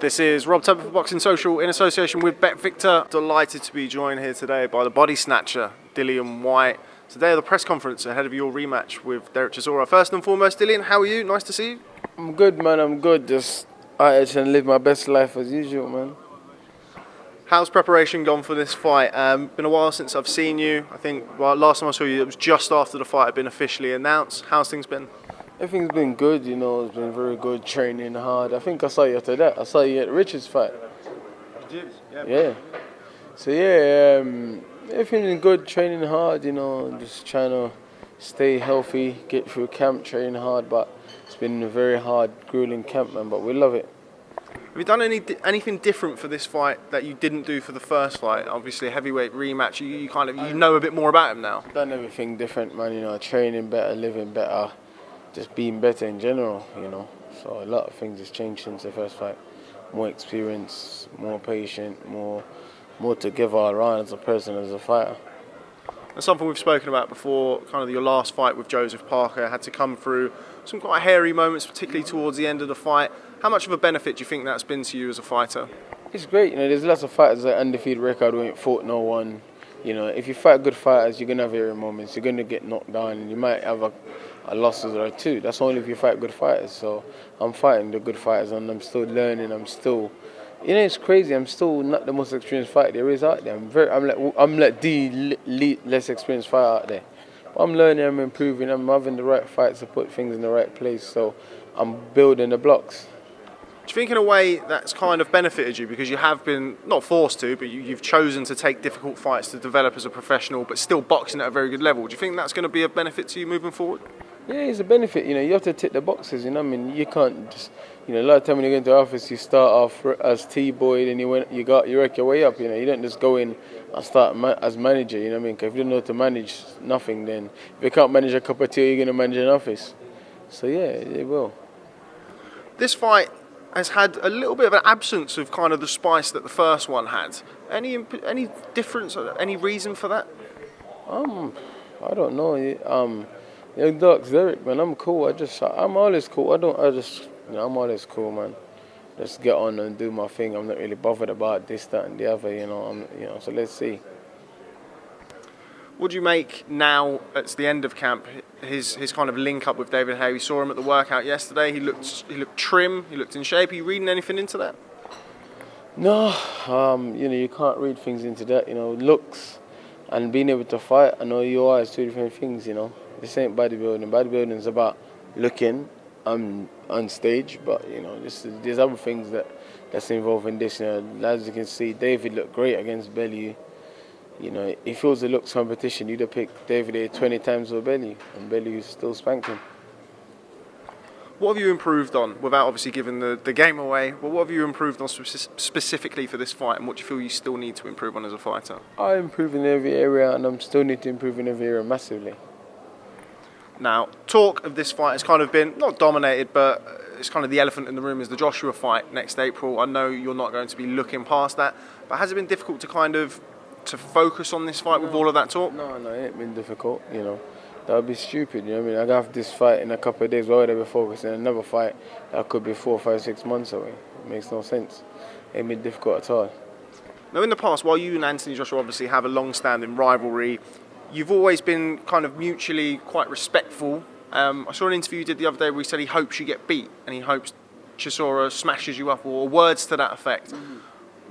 This is Rob Tubber for Boxing Social in association with BetVictor. Delighted to be joined here today by the body snatcher, Dillian Whyte. Today at the press conference ahead of your rematch with Chisora. First and foremost, Dillian, how are you? Nice to see you. I'm good, man. I'm good. Just out here trying to live my best life as usual, man. How's preparation gone for this fight? Been a while since I've seen you. I think last time I saw you, it was just after the fight had been officially announced. How's things been? Everything's been good, you know. It's been very good, training hard. I think I saw you after that. I saw you at Richard's fight. You did? Yeah. So, yeah, everything's been good, training hard, you know, just trying to stay healthy, get through camp, training hard. But it's been a very hard, grueling camp, man, but we love it. Have you done anything different for this fight that you didn't do for the first fight? Obviously, a heavyweight rematch. You know a bit more about him now. Done everything different, man. You know, training better, living better, just being better in general. You know, so a lot of things has changed since the first fight. More experience, more patient, more together all around as a person, as a fighter. That's something we've spoken about before. Kind of your last fight with Joseph Parker had to come through some quite hairy moments, particularly towards the end of the fight. How much of a benefit do you think that's been to you as a fighter? It's great, you know. There's lots of fighters that undefeated record who ain't fought no one. You know, if you fight good fighters, you're gonna have hairy moments. You're gonna get knocked down, and you might have a losses or two. That's only if you fight good fighters. So I'm fighting the good fighters, and I'm still learning. I'm still, you know, it's crazy. I'm still not the most experienced fighter there is out there. I'm like the less experienced fighter out there. But I'm learning. I'm improving. I'm having the right fights to put things in the right place. So I'm building the blocks. Do you think in a way that's kind of benefited you because you have been, not forced to, but you've chosen to take difficult fights to develop as a professional but still boxing at a very good level? Do you think that's going to be a benefit to you moving forward? Yeah, it's a benefit. You know, you have to tick the boxes, you know. I mean, you can't just, you know, a lot of time when you go into the office, you start off as T-boy and you work your way up, you know. You don't just go in and start as manager, you know what I mean? 'Cause if you don't know how to manage nothing, then if you can't manage a cup of tea, you're going to manage an office. So, yeah, it will. This fight has had a little bit of an absence of kind of the spice that the first one had. Any difference, any reason for that? I don't know. Young Ducks, Derek, man, I'm cool. I'm always cool. I'm always cool, man. Just get on and do my thing. I'm not really bothered about this, that, and the other, you know. So let's see. What do you make now at the end of camp? His kind of link up with David Haye. We saw him at the workout yesterday. He looked trim. He looked in shape. Are you reading anything into that? No, you know, you can't read things into that. You know, looks and being able to fight. I know you are two different things. You know, this ain't bodybuilding. Bodybuilding is about looking on stage, but you know, there's other things that's involved in this. You know, as you can see, David looked great against Bellew. You know, if it was a looks competition, you'd have picked David here 20 times over Bellew, and Bellew still spanked him. What have you improved on, without obviously giving the game away? Well, what have you improved on specifically for this fight, and what do you feel you still need to improve on as a fighter? I improve in every area, and I'm still need to improve in every area massively. Now, talk of this fight has kind of been, not dominated, but it's kind of the elephant in the room is the Joshua fight next April. I know you're not going to be looking past that, but has it been difficult to focus on this fight with all of that talk? No, it ain't been difficult, you know. That would be stupid, you know what I mean? I got have this fight in a couple of days, why would I be focusing on another fight that could be 4, 5, 6 months away? It makes no sense. It ain't been difficult at all. Now, in the past, while you and Anthony Joshua obviously have a long-standing rivalry, you've always been kind of mutually quite respectful. I saw an interview you did the other day where he said he hopes you get beat and he hopes Chisora smashes you up, or words to that effect.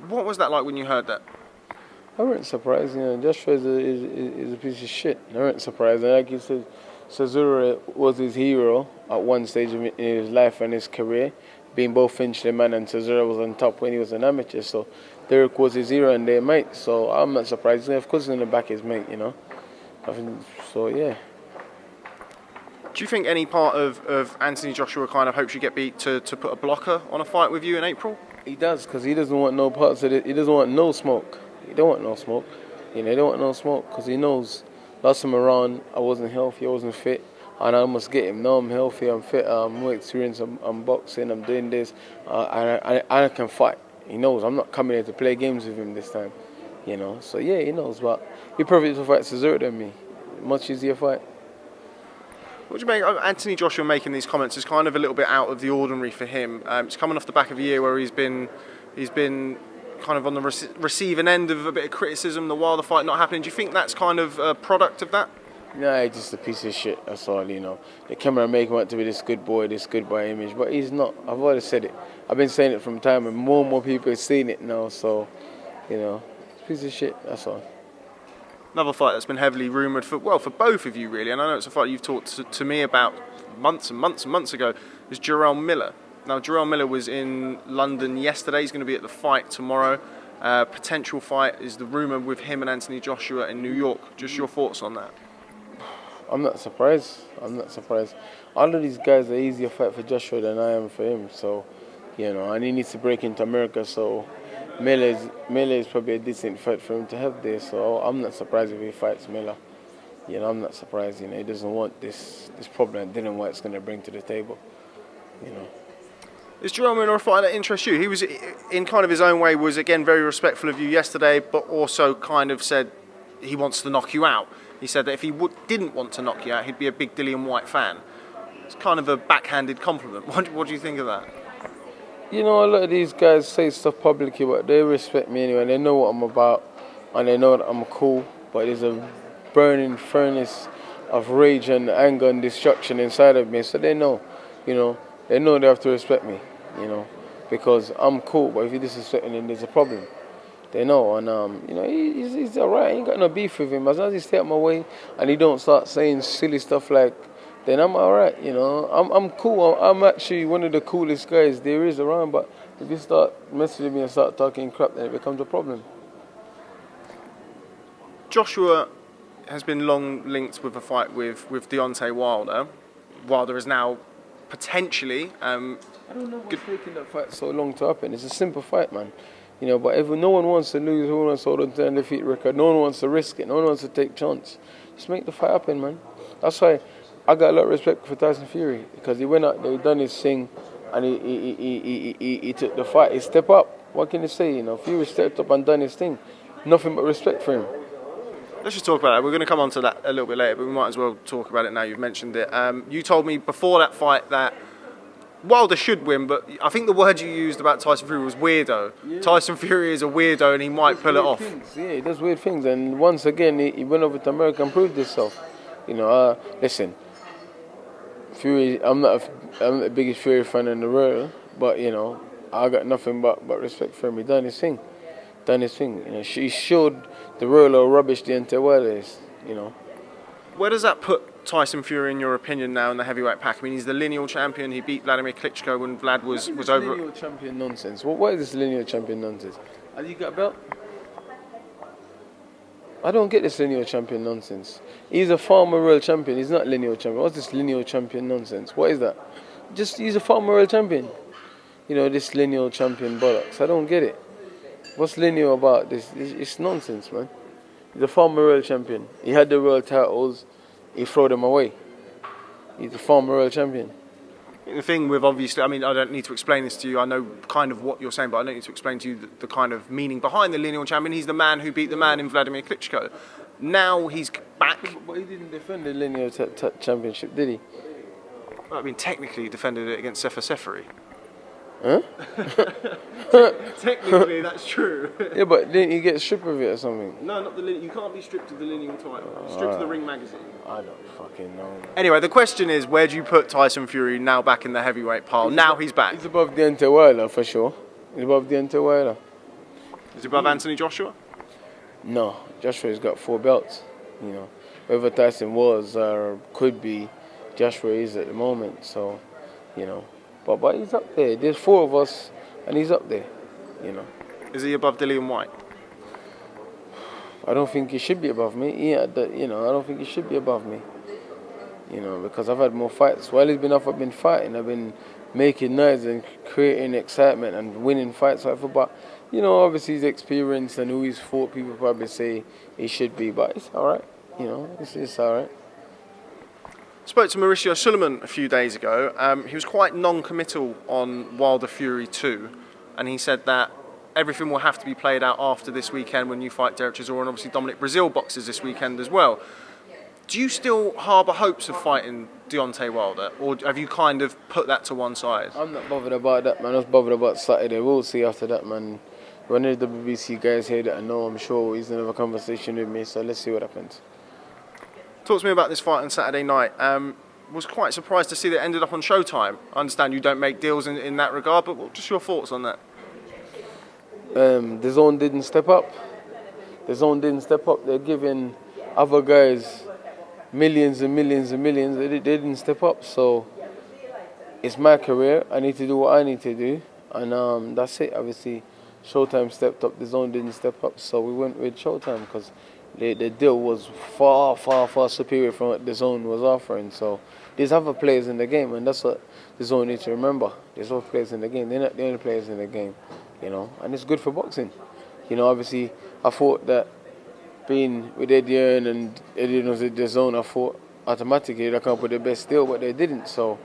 What was that like when you heard that? I wasn't surprised, you know. Joshua is a piece of shit. I wasn't surprised. And like you said, Chisora was his hero at one stage in his life and his career, being both Finchley man and Chisora was on top when he was an amateur. So Derek was his hero and their mate. So I'm not surprised. Of course, he's going to back his mate, you know. So yeah. Do you think any part of Anthony Joshua kind of hopes you get beat to put a blocker on a fight with you in April? He does, because he doesn't want no parts of it. He doesn't want no smoke. He don't want no smoke. You know, he don't want no smoke because he knows last time around I wasn't healthy, I wasn't fit, and I must get him. Now I'm healthy, I'm fit, I'm more experienced, I'm boxing, I'm doing this, I can fight. He knows I'm not coming here to play games with him this time, you know. So yeah, he knows, but he preferred to fight Chisora than me. Much easier fight. What do you make of Anthony Joshua making these comments? Is kind of a little bit out of the ordinary for him. It's coming off the back of a year where he's been kind of on the receiving end of a bit of criticism, the Wilder fight not happening. Do you think that's kind of a product of that? Nah, he's just a piece of shit, that's all, you know. The camera maker want to be this good boy image, but he's not. I've always said it. I've been saying it from time, and more people have seen it now, so, you know, it's a piece of shit, that's all. Another fight that's been heavily rumoured for both of you, really, and I know it's a fight you've talked to me about months and months ago, is Jarrell Miller. Now, Jarrell Miller was in London yesterday. He's going to be at the fight tomorrow. Potential fight is the rumour with him and Anthony Joshua in New York. Just your thoughts on that? I'm not surprised. All of these guys are easier fight for Joshua than I am for him. So, you know, and he needs to break into America. So, Miller is probably a decent fight for him to have there. So, I'm not surprised if he fights Miller. You know, I'm not surprised. You know, he doesn't want this problem that Dillian Whyte's going to bring to the table. You know. Is Jarrell Miller a fighter that interests you? He was, in kind of his own way, was again very respectful of you yesterday, but also kind of said he wants to knock you out. He said that if he didn't want to knock you out, he'd be a big Dillian Whyte fan. It's kind of a backhanded compliment. What do you think of that? You know, a lot of these guys say stuff publicly, but they respect me anyway. They know what I'm about, and they know that I'm cool. But there's a burning furnace of rage and anger and destruction inside of me, so they know. You know, they know they have to respect me. You know, because I'm cool. But if you disrespect me, then there's a problem. They know, and you know, he's alright. I ain't got no beef with him. As long as he stay out my way and he don't start saying silly stuff like, then I'm alright. You know, I'm cool. I'm actually one of the coolest guys there is around. But if you start messing with me and start talking crap, then it becomes a problem. Joshua has been long linked with a fight with Deontay Wilder. Wilder is now potentially. I don't know what's taking that fight so long to happen. It's a simple fight, man. You know, but if no one wants to lose, no one wants to hold on to an undefeated record, no one wants to risk it, no one wants to take chance. Just make the fight happen, man. That's why I got a lot of respect for Tyson Fury, because he went out there, he done his thing, and he took the fight. He stepped up. What can you say? You know, Fury stepped up and done his thing. Nothing but respect for him. Let's just talk about that. We're going to come on to that a little bit later, but we might as well talk about it now. You've mentioned it. You told me before that fight that Wilder should win, but I think the word you used about Tyson Fury was weirdo. Yeah. Tyson Fury is a weirdo and he might pull it off. Yeah, he does weird things, and once again he went over to America and proved himself. You know, listen, Fury. I'm not the biggest Fury fan in the world, but you know, I got nothing but respect for him. He done his thing. You know, he showed the world how rubbish the entire world is. You know. Where does that put Tyson Fury, in your opinion, now in the heavyweight pack? I mean, he's the lineal champion. He beat Vladimir Klitschko when Vlad was over. Lineal champion nonsense. What is this lineal champion nonsense? Has he got a belt? I don't get this lineal champion nonsense. He's a former world champion. He's not lineal champion. What's this lineal champion nonsense? What is that? He's a former world champion. You know, this lineal champion bollocks. I don't get it. What's lineal about this? It's nonsense, man. He's a former world champion. He had the world titles. He threw them away. He's a former world champion. The thing with, obviously, I mean, I don't need to explain this to you. I know kind of what you're saying, but I don't need to explain to you the kind of meaning behind the lineal champion. He's the man who beat the man in Vladimir Klitschko. Now he's back. But he didn't defend the lineal championship, did he? Well, I mean, technically he defended it against Sefer Seferi. Huh? Technically, that's true. Yeah, but didn't you get stripped of it or something? No, not the lineal. You can't be stripped of the lineal title. Stripped of the Ring magazine. I don't fucking know. Anyway, the question is, where do you put Tyson Fury now back in the heavyweight pile? He's back. He's above Deontay Wilder for sure. He's above Deontay Wilder. Is he above Anthony Joshua? No, Joshua's got 4 belts. You know, whoever Tyson was or could be, Joshua is at the moment. So, you know. But he's up there. There's 4 of us, and he's up there, you know. Is he above Dillian Whyte? I don't think he should be above me. Yeah, you know, I don't think he should be above me. You know, because I've had more fights. While he's been off, I've been fighting. I've been making noise and creating excitement and winning fights. But, you know, obviously his experience and who he's fought, people probably say he should be. But it's all right. You know, it's all right. Spoke to Mauricio Suleiman a few days ago. He was quite non-committal on Wilder Fury 2, and he said that everything will have to be played out after this weekend when you fight Derek Chisora, and obviously Dominic Brazil boxes this weekend as well. Do you still harbour hopes of fighting Deontay Wilder, or have you kind of put that to one side? I'm not bothered about that, man. I was bothered about Saturday. We'll see after that, man. When the WBC guys here that I know, I'm sure he's going to have a conversation with me, so let's see what happens. Talk to me about this fight on Saturday night. Was quite surprised to see that it ended up on Showtime. I understand you don't make deals in that regard, but what just your thoughts on that? The zone didn't step up. They're giving other guys millions and millions and millions. They didn't step up. So it's my career. I need to do what I need to do. And that's it. Obviously, Showtime stepped up. The zone didn't step up. So we went with Showtime because the deal was far, far, far superior from what the zone was offering. So there's other players in the game, and that's what the zone needs to remember. There's other players in the game. They're not the only players in the game, and it's good for boxing. Obviously, I thought that being with Eddie Hearn and Eddie was in the zone, I thought automatically they come up with the best deal, but they didn't. So,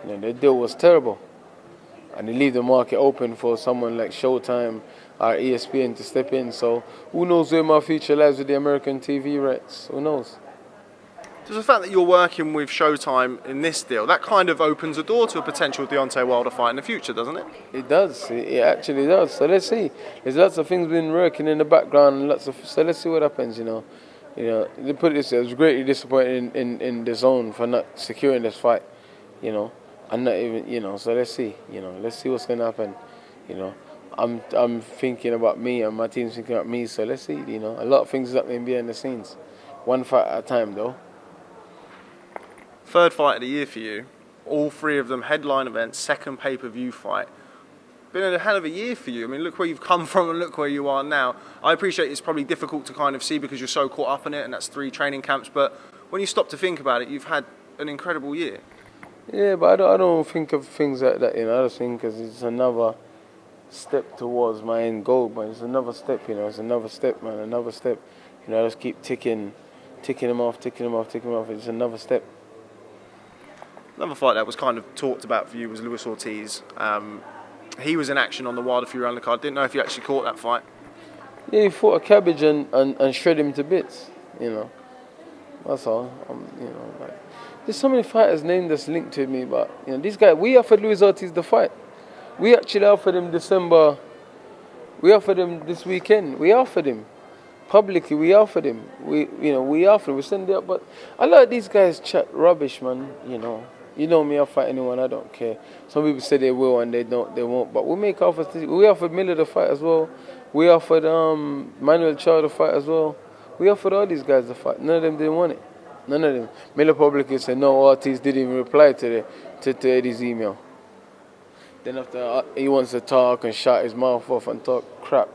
the deal was terrible. And they leave the market open for someone like Showtime or ESPN to step in. So, who knows where my future lies with the American TV rights? Who knows? Does the fact that you're working with Showtime in this deal, that kind of opens a door to a potential Deontay Wilder fight in the future, doesn't it? It does. It actually does. So let's see. There's lots of things been working in the background, and so let's see what happens. They put it this way, I was greatly disappointed in the zone for not securing this fight. I'm not even. So let's see. Let's see what's gonna happen. I'm thinking about me, and my team's thinking about me. So let's see. A lot of things is happening behind the scenes. One fight at a time, though. Third fight of the year for you. All three of them headline events, second pay-per-view fight. Been a hell of a year for you. I mean, look where you've come from and look where you are now. I appreciate it's probably difficult to kind of see because you're so caught up in it, and that's 3 training camps. But when you stop to think about it, you've had an incredible year. Yeah, but I don't think of things like that. I just think because it's another step towards my end goal. But it's another step. It's another step, man. Another step. I just keep ticking them off. It's another step. Another fight that was kind of talked about for you was Luis Ortiz. He was in action on the Wilder Fury undercard. Didn't know if you actually caught that fight. Yeah, he fought a cabbage and shred him to bits. That's all. There's so many fighters' names that's linked to me, but these guys. We offered Luis Ortiz the fight. We actually offered him December. We offered him this weekend. We offered him publicly. We offered him. We offered him. We sent it up, but a lot of these guys chat rubbish, man. You know me, I'll fight anyone, I don't care. Some people say they will and they won't. But we make offers. We offered Miller the fight as well. We offered Manuel Charr the fight as well. We offered all these guys the fight. None of them didn't want it. None of them. Miller publicly said no, Ortiz didn't even reply to Eddie's email. Then after he wants to talk and shut his mouth off and talk crap.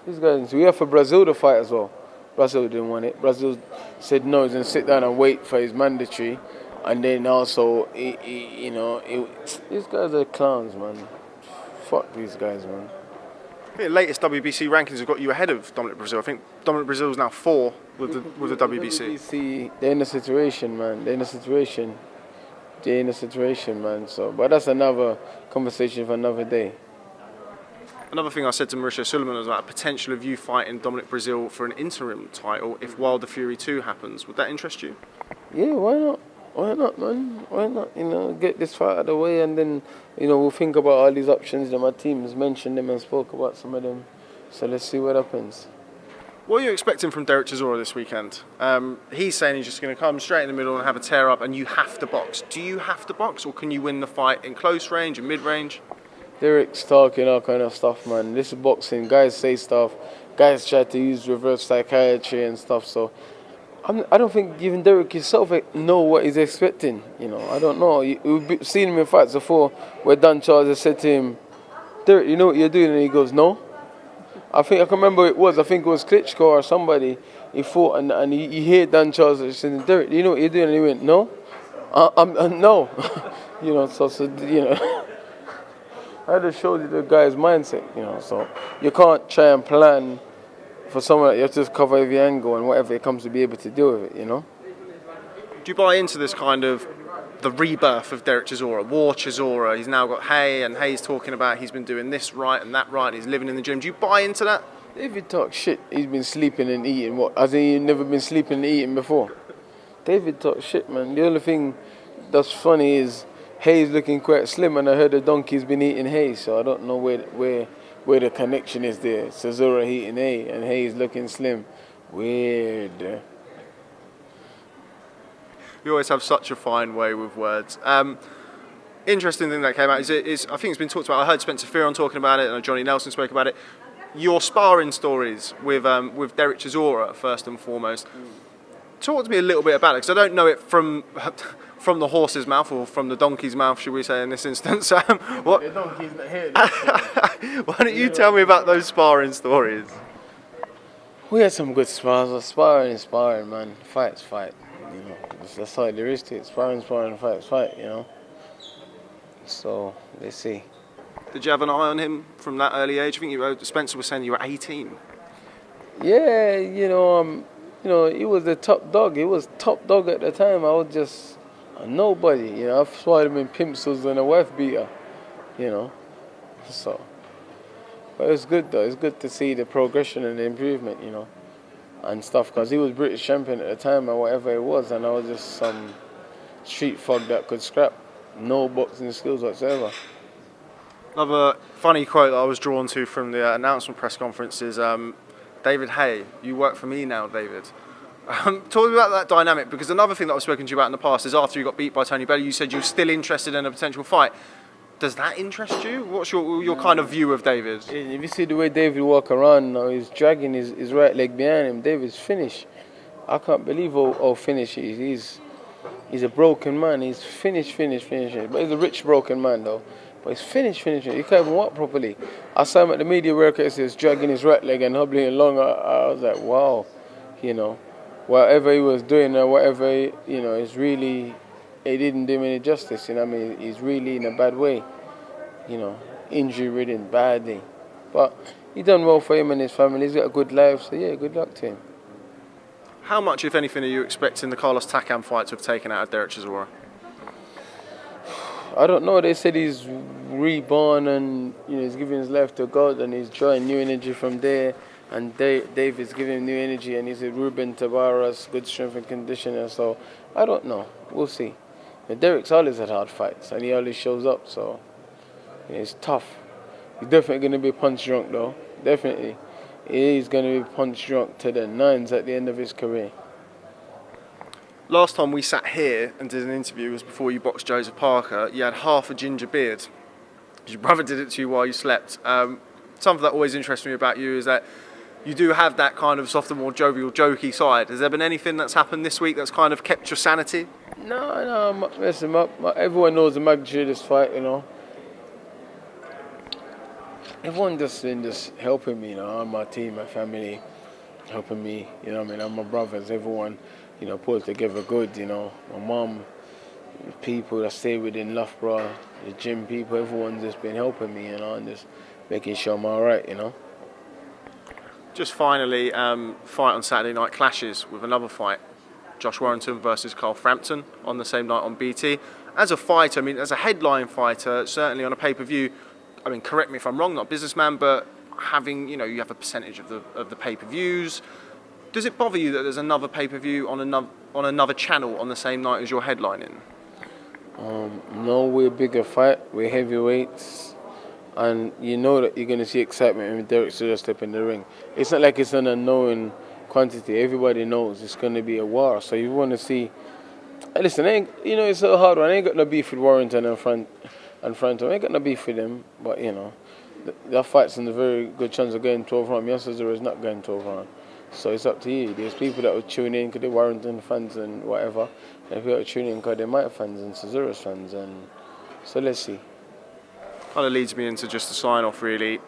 These guys, we offered Brazil the fight as well. Brazil didn't want it. Brazil said no, he's going to sit down and wait for his mandatory. And then also, these guys are clowns, man. Fuck these guys, man. The latest WBC rankings have got you ahead of Dominic Brazil. I think Dominic Brazil is now 4 with the WBC. They're in a situation, man. They're in a situation, man. So, but that's another conversation for another day. Another thing I said to Mauricio Suleiman was about a potential of you fighting Dominic Brazil for an interim title if Wilder Fury 2 happens. Would that interest you? Yeah, why not? Why not, man? Why not? Get this fight out of the way and then, we'll think about all these options. My team has mentioned them and spoke about some of them. So let's see what happens. What are you expecting from Derek Chisora this weekend? He's saying he's just going to come straight in the middle and have a tear up and you have to box. Do you have to box or can you win the fight in close range and mid-range? Derek's talking all kind of stuff, man. This is boxing. Guys say stuff. Guys try to use reverse psychiatry and stuff. So I don't think even Derek himself know what he's expecting. I don't know. We've seen him in fights before where Dan Charles has said to him, Derek, you know what you're doing? And he goes, no. I can remember it was Klitschko or somebody. He fought and he heard Dan Charles saying, Derek, you know what you're doing? And he went, no. No. I just showed you the guy's mindset, so you can't try and plan for someone that you have to just cover every angle and whatever it comes to be able to deal with it, Do you buy into this kind of the rebirth of Derek Chisora, War Chisora? He's now got Haye and Haye's talking about he's been doing this right and that right, and he's living in the gym. Do you buy into that? If you talk shit, he's been sleeping and eating. What? As in, you've never been sleeping and eating before. David talks shit, man. The only thing that's funny is Haye's looking quite slim, and I heard the donkey's been eating Haye, so I don't know where the connection is there. Chisora eating Haye, and Haye's looking slim. Weird. You always have such a fine way with words. Interesting thing that came out is I think it's been talked about. I heard Spencer Fearon talking about it, and Johnny Nelson spoke about it. Your sparring stories with Derek Chisora, first and foremost. Talk to me a little bit about it, because I don't know it from the horse's mouth, or from the donkey's mouth, should we say, in this instance. What? The donkey's not here. Why don't you tell me about those sparring stories? We had some good spars. Sparring is sparring, man. Fight's fight. You know, that's all there is to it. Sparring, fight's fight. You know. So let's see. Did you have an eye on him from that early age? I think Spencer was saying you were 18. Yeah, you know, he was the top dog. He was top dog at the time. I was just a nobody. You know, I saw him in pencils and a wife beater. You know, so. But it's good though. It's good to see the progression and the improvement. You know, and stuff, because he was British champion at the time or whatever it was, and I was just some street fog that could scrap. No boxing skills whatsoever. Another funny quote that I was drawn to from the announcement press conference is David Haye, you work for me now, David. Talk about that dynamic, because another thing that I've spoken to you about in the past is after you got beat by Tony Bellew, you said you were still interested in a potential fight. Does that interest you? What's your kind of view of David? If you see the way David walk around now, he's dragging his right leg behind him. David's finished. I can't believe how finished he is. He's a broken man. He's finished. But he's a rich broken man though. But he's finished. He can't even walk properly. I saw him at the media workout, he was dragging his right leg and hobbling along. I was like, wow, you know, whatever he was doing or whatever, you know, it's really, it didn't do him any justice. You know what I mean? He's really in a bad way, you know, injury ridden badly. But he done well for him and his family. He's got a good life, so yeah, good luck to him. How much, if anything, are you expecting the Carlos Takam fight to have taken out of Derek Chisora? I don't know. They said he's reborn and, you know, he's giving his life to God and he's drawing new energy from there. And Dave is giving him new energy, and he's a Ruben Tavares, good strength and conditioner. So I don't know. We'll see. But Derek's always had hard fights and he always shows up. So yeah, it's tough. He's definitely going to be punch drunk though. Definitely. He's going to be punch drunk to the nines at the end of his career. Last time we sat here and did an interview was before you boxed Joseph Parker. You had half a ginger beard. Your brother did it to you while you slept. Something that always interests me about you is that you do have that kind of softer, more jovial, jokey side. Has there been anything that's happened this week that's kind of kept your sanity? No. Listen, everyone knows the magnitude of this fight, you know. Everyone just been helping me, you know, my team, my family, helping me, you know what I mean, and my brothers, everyone, you know, put together good, you know. My mum, people that stay within Loughborough, the gym people, everyone's just been helping me, you know, and just making sure I'm all right, you know. Just finally, fight on Saturday night clashes with another fight. Josh Warrington versus Carl Frampton on the same night on BT. As a fighter, I mean, as a headline fighter, certainly on a pay-per-view, I mean, correct me if I'm wrong, not a businessman, but having, you know, you have a percentage of the pay-per-views. Does it bother you that there's another pay-per-view on another channel on the same night as you're headlining? No, we're a bigger fight. We're heavyweights. And you know that you're going to see excitement when Derek Chisora step in the ring. It's not like it's an unknown quantity. Everybody knows it's going to be a war. So you want to see... Listen, it's a hard one. I ain't got no beef with Warrington and Frampton. I ain't got no beef with them. But, you know, that fight's in a very good chance of going 12 rounds. Chisora is not going 12 rounds. So it's up to you. There's people that will tune in because they're Warrington fans and whatever. And people that will tune in because they're my fans and Chisora's fans. And so let's see. Kind of leads me into just the sign-off, really.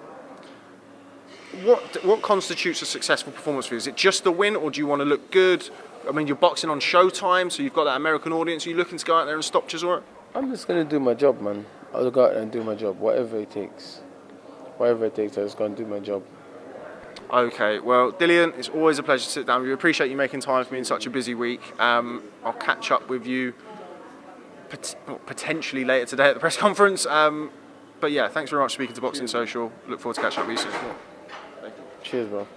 What constitutes a successful performance for you? Is it just the win, or do you want to look good? I mean, you're boxing on Showtime, so you've got that American audience. Are you looking to go out there and stop Chisora? I'm just going to do my job, man. I'll go out there and do my job, whatever it takes. Whatever it takes, I'm just going to do my job. Okay, well, Dillian, it's always a pleasure to sit down with you. Appreciate you making time for me in such a busy week. I'll catch up with you potentially later today at the press conference. But yeah, thanks very much for speaking to Boxing Social. Look forward to catching up with you soon. Cheers, bro.